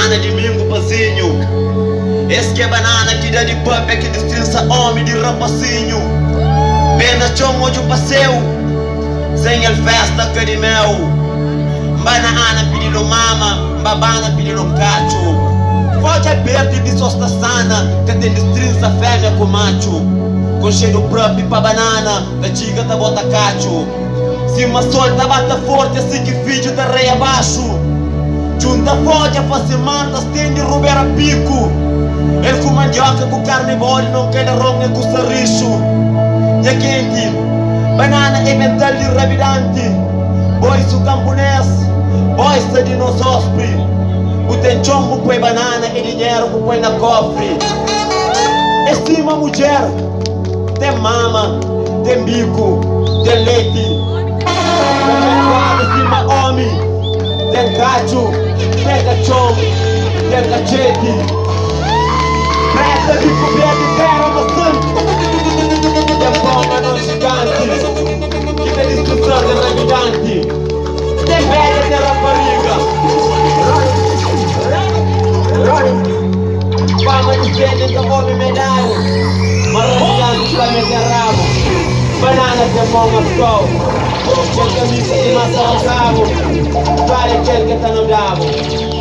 banana de mingo pazinho. Esse que é banana que dá de pump é que destrinça homem de rapacinho. Venda chão onde eu passeu, sem ele festa que de mel. Banana pedindo mama, babana pedindo cacho. Pode é verde de sosta sana, que tem destrinça fêmea com macho. Com cheiro próprio pra banana, da chica tá bota cacho. Se uma solta bata forte assim que filho da rei abaixo. Junta folha pra semana, estende ruber a pico. Ele com mandioca com carne mole, não quer ronga com sarricho. E é quente, banana é mental de rabidante. Bois o camponês, bois de nos hospre. O tem chombo põe banana e dinheiro que põe na cofre. Estima mulher, tem mama, tem bico, tem leite. Estima homem, tem cacho, tem cachorro, tem cachete. Presta de comer de terra bastante. Tem bomba não gigante, que tem destruição de rabidante. Tem velha de rapariga. Fama de gente que come medalha. Marajante pra meter rabo. Banana de mão a sol. Que a camisa de massa ao cabo. Vale aquele que tá no dabo.